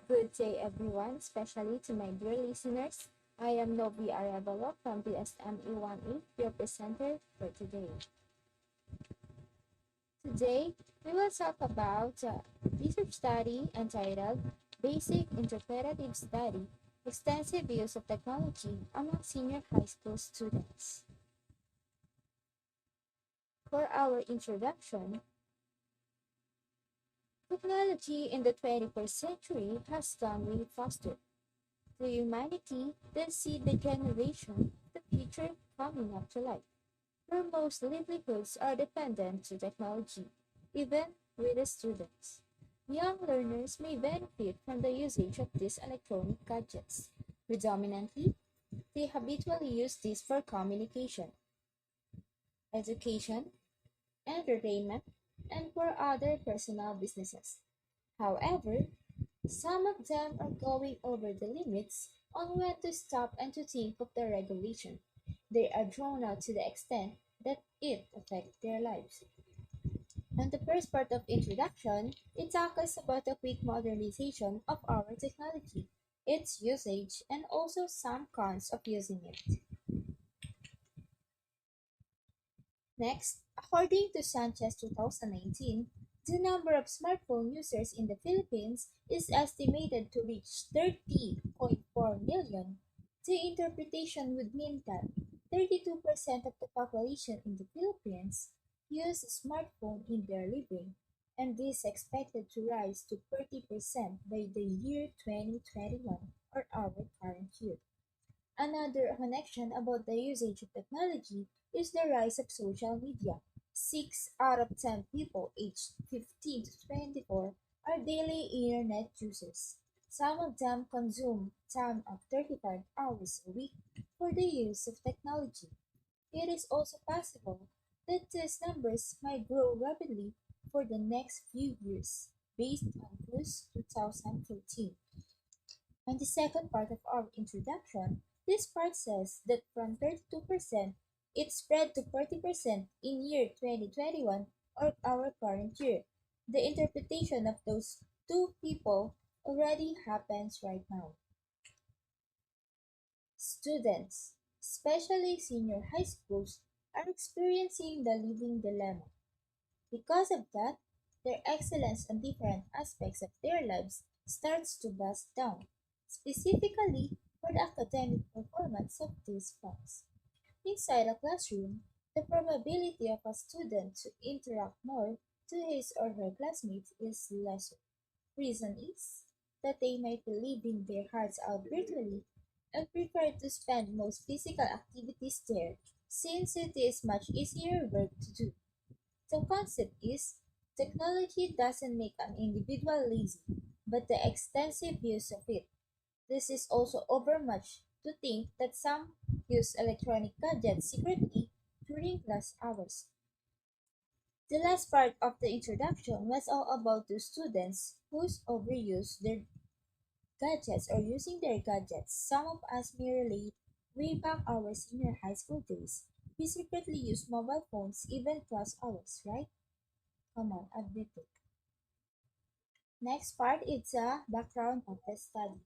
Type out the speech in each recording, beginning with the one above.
Good day, everyone, especially to my dear listeners. I am Novi Arevalo from the SME1A, your presenter for today. Today, we will talk about a research study entitled Basic Interpretative Study Extensive Use of Technology Among Senior High School Students. For our introduction, technology in the 21st century has strongly fostered the humanity then see the generation, the future coming up to life, where most livelihoods are dependent to technology, even with the students. Young learners may benefit from the usage of these electronic gadgets. Predominantly, they habitually use these for communication, education, entertainment, and for other personal businesses. However, some of them are going over the limits on when to stop and to think of the regulation. They are drawn out to the extent that it affects their lives. And the first part of introduction, it tackles about the quick modernization of our technology, its usage, and also some cons of using it. Next, according to Sanchez 2019, the number of smartphone users in the Philippines is estimated to reach 30.4 million. The interpretation would mean that 32% of the population in the Philippines use a smartphone in their living, and this is expected to rise to 40% by the year 2021 or our current year. Another connection about the usage of technology is the rise of social media. 6 out of 10 people aged 15 to 24 are daily internet users. Some of them consume time of 35 hours a week for the use of technology. It is also possible that these numbers might grow rapidly for the next few years, based on Cruz 2014. On the second part of our introduction, this part says that from 32% it spread to 40% in year 2021 or our current year. The interpretation of those two people already happens right now. Students, especially senior high schools, are experiencing the living dilemma. Because of that, their excellence on different aspects of their lives starts to bust down, specifically for the academic performance of these folks. Inside a classroom, the probability of a student to interact more to his or her classmates is lesser. Reason is that they might be living their hearts out virtually and prefer to spend most physical activities there since it is much easier work to do. The concept is technology doesn't make an individual lazy, but the extensive use of it. This is also overmuch to think that some use electronic gadgets secretly during class hours. The last part of the introduction was all about the students whose overuse their gadgets or using their gadgets. Some of us merely way back our senior high school days. We secretly use mobile phones even class hours, right? Come on, admit it. Next part is a background of the study.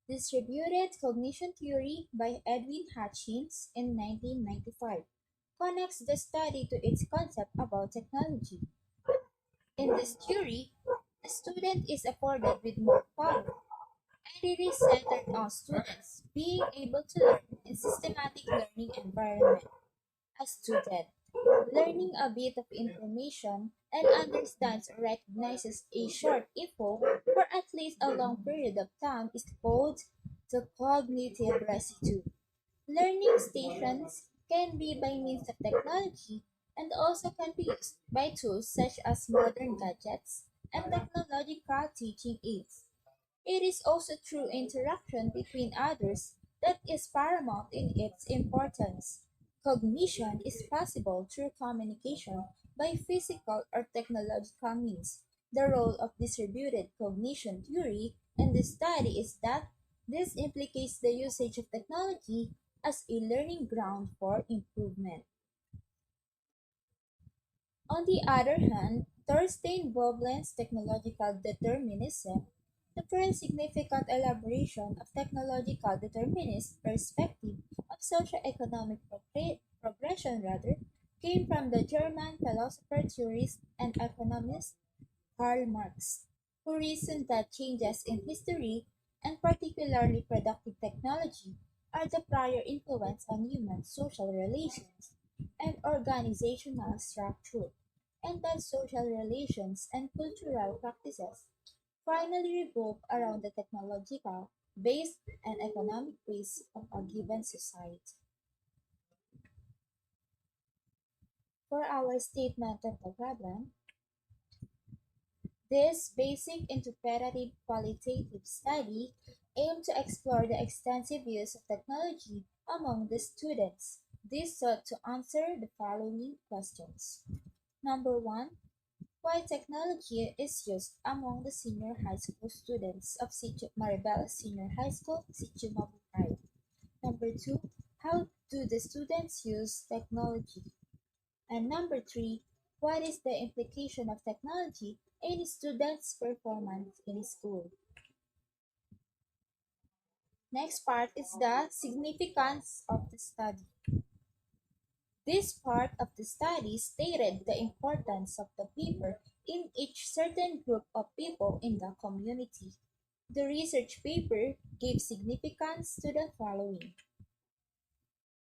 Distributed Cognition Theory by Edwin Hutchins in 1995 connects the study to its concept about technology. In this theory, the student is afforded with more power, and it is centered on students being able to learn in systematic learning environment. A student learning a bit of information and understands or recognizes a short info for at least a long period of time is called the cognitive residue. Learning stations can be by means of technology and also can be used by tools such as modern gadgets and technological teaching aids. It is also through interaction between others that is paramount in its importance. Cognition is possible through communication by physical or technological means. The role of distributed cognition theory in the study is that this implicates the usage of technology as a learning ground for improvement. On the other hand, Thorstein Veblen's technological determinism, the first significant elaboration of technological determinist perspective of socio-economic progression came from the German philosopher, theorist, and economist Karl Marx, who reasoned that changes in history, and particularly productive technology, are the prior influence on human social relations and organizational structure, and that social relations and cultural practices finally revolve around the technological base and economic base of a given society. For our statement of the problem, this basic interpretative qualitative study aimed to explore the extensive use of technology among the students. This sought to answer the following questions. Number one, why technology is used among the senior high school students of Maribel Senior High School, Sitio Mabukay. Number two, how do the students use technology? And number three, what is the implication of technology in a student's performance in school? Next part is the significance of the study. This part of the study stated the importance of the paper in each certain group of people in the community. The research paper gave significance to the following.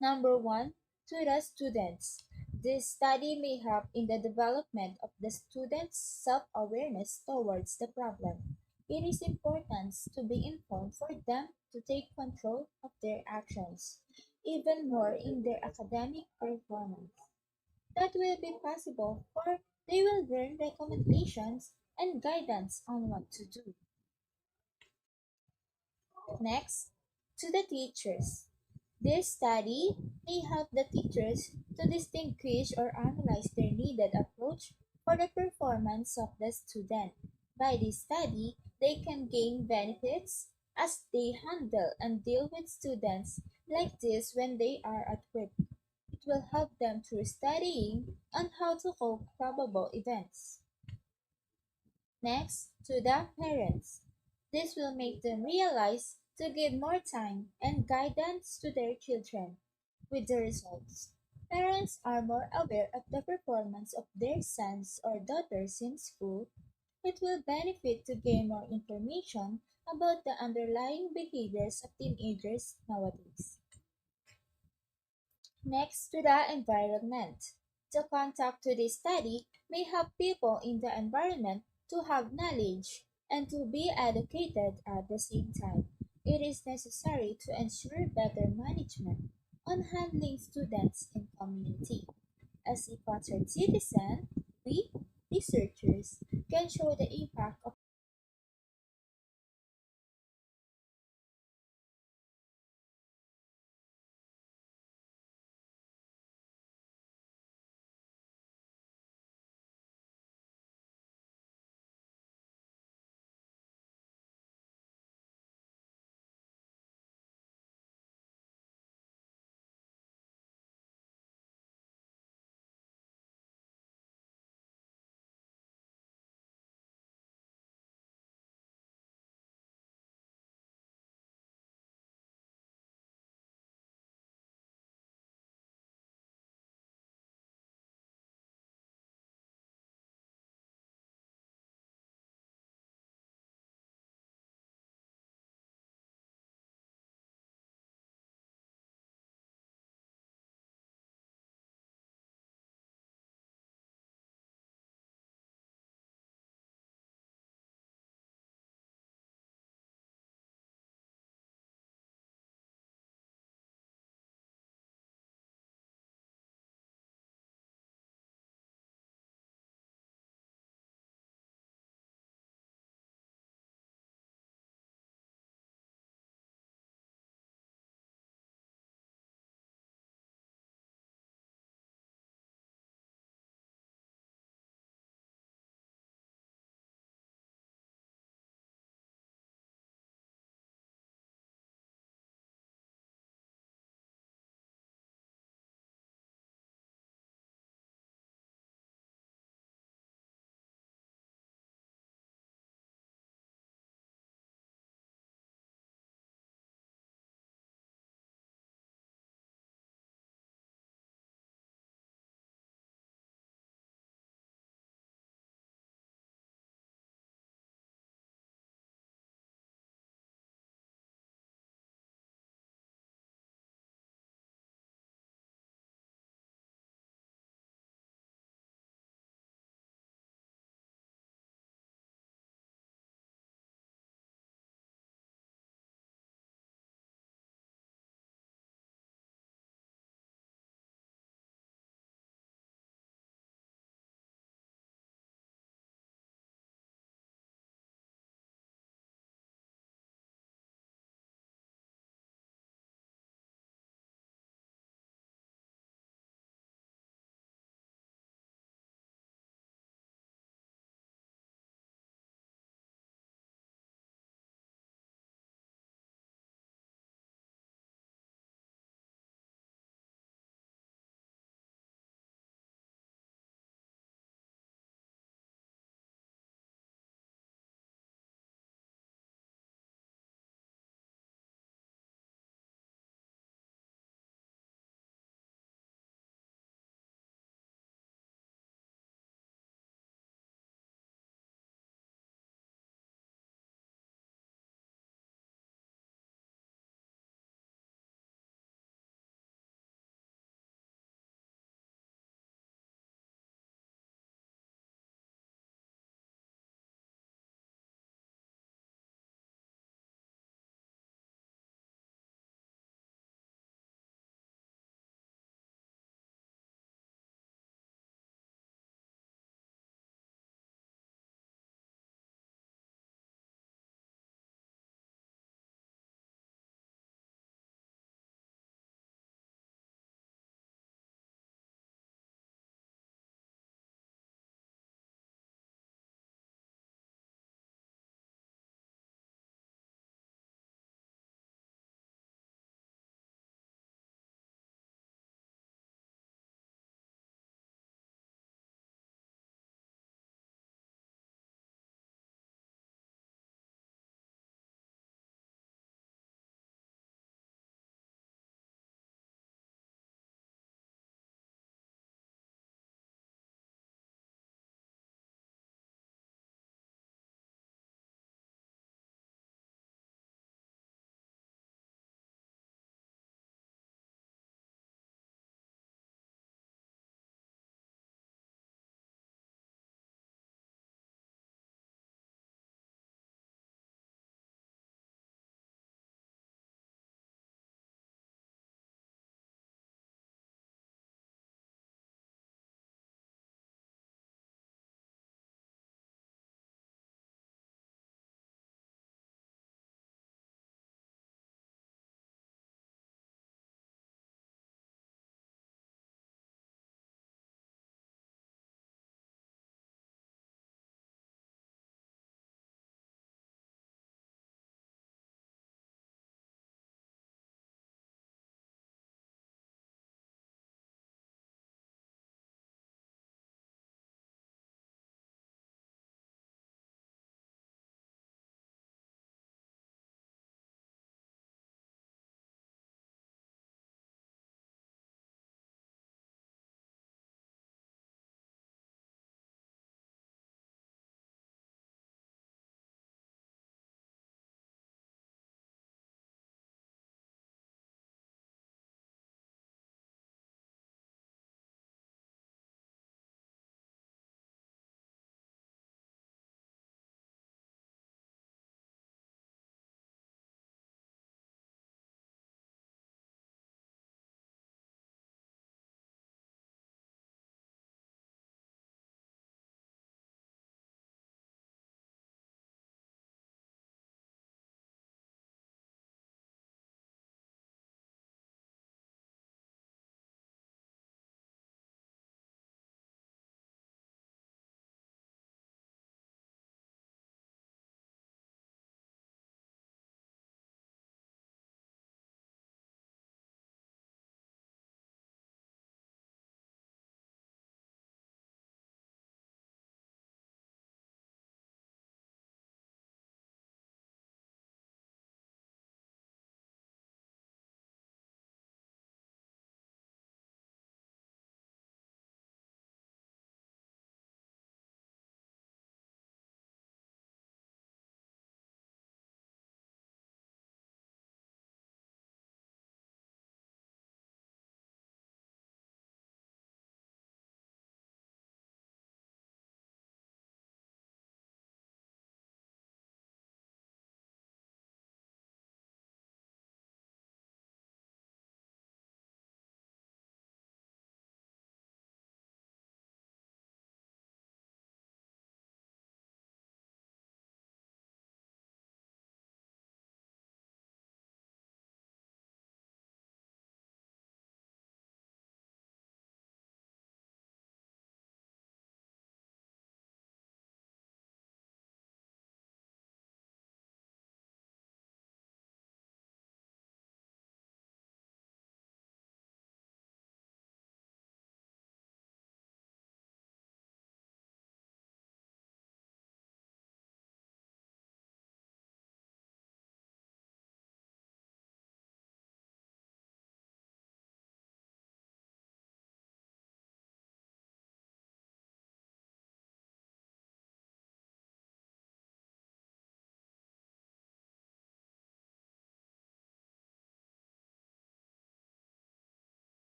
Number one, to the students. This study may help in the development of the students' self-awareness towards the problem. It is important to be informed for them to take control of their actions, even more in their academic performance. That will be possible for they will learn recommendations and guidance on what to do. Next, to the teachers. This study may help the teachers to distinguish or analyze their needed approach for the performance of the student. By this study, they can gain benefits as they handle and deal with students like this when they are at work. It will help them through studying on how to cope probable events. Next, to the parents. This will make them realize to give more time and guidance to their children. With the results, parents are more aware of the performance of their sons or daughters in school. It will benefit to gain more information about the underlying behaviors of teenagers nowadays. Next, to the environment. The contact to this study may help people in the environment to have knowledge and to be educated at the same time. It is necessary to ensure better management on handling students in community. As a concerned citizen, we, researchers, can show the impact of